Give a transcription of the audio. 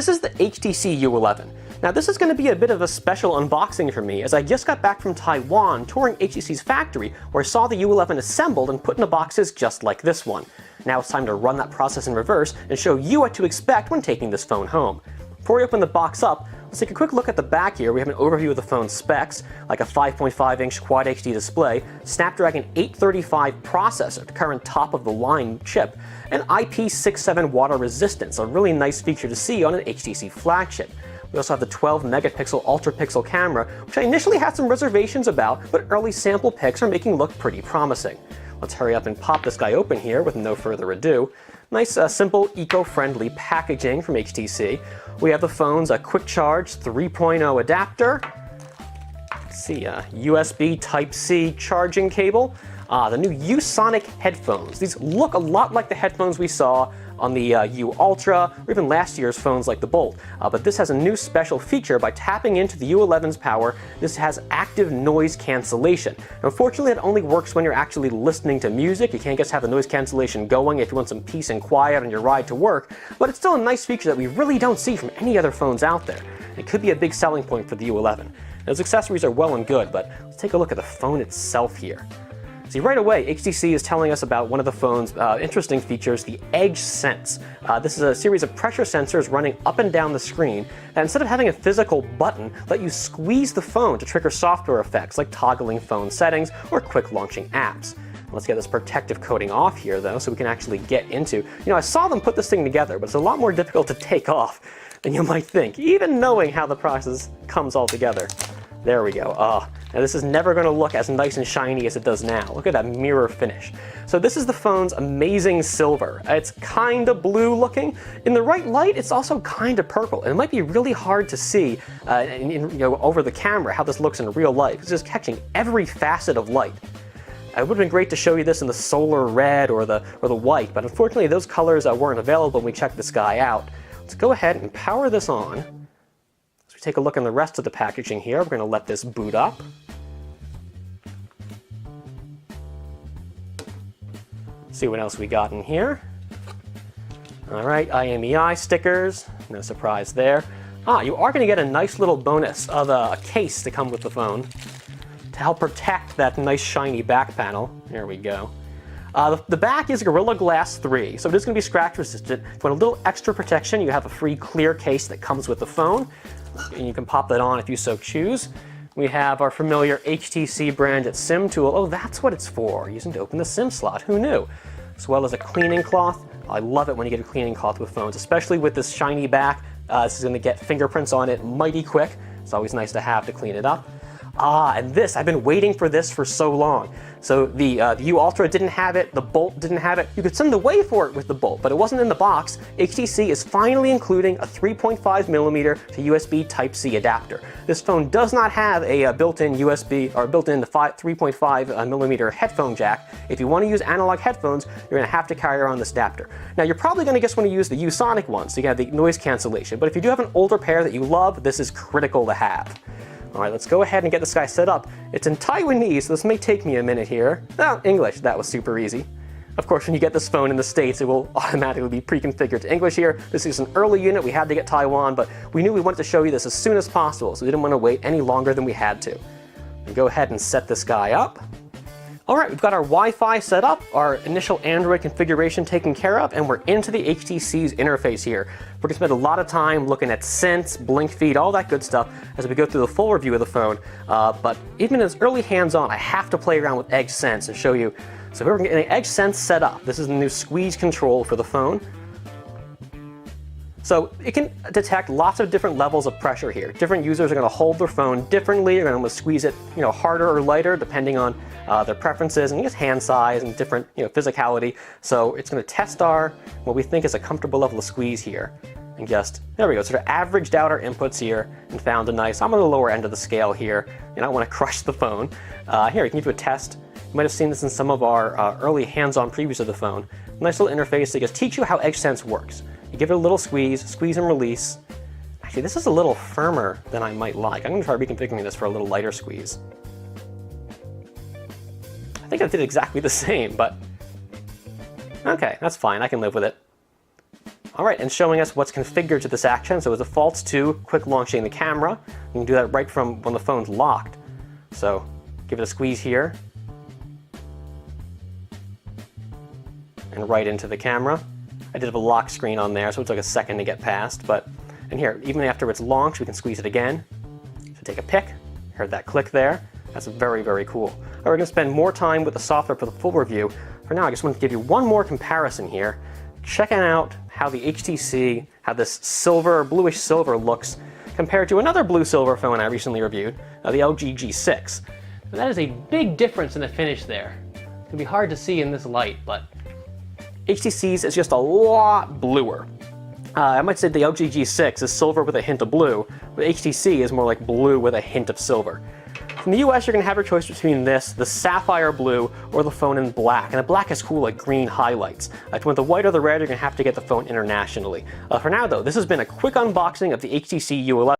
This is the HTC U11. Now this is going to be a bit of a special unboxing for me, as I just got back from Taiwan touring HTC's factory where I saw the U11 assembled and put into boxes just like this one. Now it's time to run that process in reverse and show you what to expect when taking this phone home. Before we open the box up, let's take a quick look at the back here. We have an overview of the phone's specs, like a 5.5-inch Quad HD display, Snapdragon 835 processor, the current top-of-the-line chip, and IP67 water resistance, a really nice feature to see on an HTC flagship. We also have the 12-megapixel ultra-pixel camera, which I initially had some reservations about, but early sample pics are making look pretty promising. Let's hurry up and pop this guy open here with no further ado. Nice, simple, eco-friendly packaging from HTC. We have the phone's quick charge 3.0 adapter. Let's see, USB Type-C charging cable. The new U-Sonic headphones. These look a lot like the headphones we saw on the U Ultra, or even last year's phones like the Bolt. But this has a new special feature. By tapping into the U11's power, this has active noise cancellation. Unfortunately, it only works when you're actually listening to music. You can't just have the noise cancellation going if you want some peace and quiet on your ride to work, but it's still a nice feature that we really don't see from any other phones out there. It could be a big selling point for the U11. Those accessories are well and good, but let's take a look at the phone itself here. See, right away, HTC is telling us about one of the phone's interesting features, the Edge Sense. This is a series of pressure sensors running up and down the screen that, instead of having a physical button, let you squeeze the phone to trigger software effects like toggling phone settings or quick launching apps. Let's get this protective coating off here, though, so we can actually get into... I saw them put this thing together, but it's a lot more difficult to take off than you might think, even knowing how the process comes all together. There we go. Now this is never going to look as nice and shiny as it does now. Look at that mirror finish. So this is the phone's amazing silver. It's kind of blue looking. In the right light, it's also kind of purple. And it might be really hard to see over the camera how this looks in real life. It's just catching every facet of light. It would have been great to show you this in the solar red or the white, but unfortunately those colors weren't available when we checked this guy out. Let's go ahead and power this on. Take a look at the rest of the packaging here. We're going to let this boot up. See what else we got in here. All right, IMEI stickers. No surprise there. You are going to get a nice little bonus of a case to come with the phone to help protect that nice shiny back panel. There we go. The back is Gorilla Glass 3, so it is going to be scratch resistant. If you want a little extra protection, you have a free clear case that comes with the phone. And you can pop that on if you so choose. We have our familiar HTC branded SIM tool. Oh, that's what it's for, using to open the SIM slot. Who knew? As well as a cleaning cloth. I love it when you get a cleaning cloth with phones, especially with this shiny back. This is going to get fingerprints on it mighty quick. It's always nice to have to clean it up. And this, I've been waiting for this for so long. So the U Ultra didn't have it, the Bolt didn't have it. You could send away for it with the Bolt, but it wasn't in the box. HTC is finally including a 3.5mm to USB Type-C adapter. This phone does not have a built-in USB or built-in 3.5mm headphone jack. If you want to use analog headphones, you're going to have to carry around this adapter. Now you're probably going to just want to use the U-Sonic one, so you have the noise cancellation. But if you do have an older pair that you love, this is critical to have. All right, let's go ahead and get this guy set up. It's in Taiwanese, so this may take me a minute here. Oh, English, that was super easy. Of course, when you get this phone in the States, it will automatically be pre-configured to English here. This is an early unit, we had to get Taiwan, but we knew we wanted to show you this as soon as possible, so we didn't want to wait any longer than we had to. And go ahead and set this guy up. All right, we've got our Wi-Fi set up, our initial Android configuration taken care of, and we're into the HTC's interface here. We're going to spend a lot of time looking at Sense, Blink Feed, all that good stuff as we go through the full review of the phone. But even as early hands-on, I have to play around with Edge Sense and show you. So we're getting Edge Sense set up. This is the new squeeze control for the phone. So it can detect lots of different levels of pressure here. Different users are going to hold their phone differently. They're going to squeeze it, harder or lighter depending on their preferences and just hand size and different, physicality. So it's going to test what we think is a comfortable level of squeeze here. And there we go, sort of averaged out our inputs here and found a nice, I'm on the lower end of the scale here. You don't want to crush the phone. Here, you can do a test. You might have seen this in some of our early hands-on previews of the phone. Nice little interface to just teach you how Edge Sense works. You give it a little squeeze and release. Actually, this is a little firmer than I might like. I'm going to try reconfiguring this for a little lighter squeeze. I think I did exactly the same, but okay, that's fine. I can live with it. Alright, and showing us what's configured to this action. So it defaults to quick launching the camera. You can do that right from when the phone's locked. So give it a squeeze here. And right into the camera. I did have a lock screen on there, so it took a second to get past, and here, even after it's launched, we can squeeze it again. So take a pic, heard that click there. That's very, very cool. All right, we're gonna spend more time with the software for the full review. For now, I just want to give you one more comparison here, checking out how the HTC, how this silver, bluish silver looks compared to another blue silver phone I recently reviewed, the LG G6. And that is a big difference in the finish there. It can be hard to see in this light, but HTC's is just a lot bluer. I might say the LG G6 is silver with a hint of blue, but HTC is more like blue with a hint of silver. In the US, you're going to have your choice between this, the sapphire blue, or the phone in black. And the black is cool like green highlights. If you want the white or the red, you're going to have to get the phone internationally. For now though, this has been a quick unboxing of the HTC U11.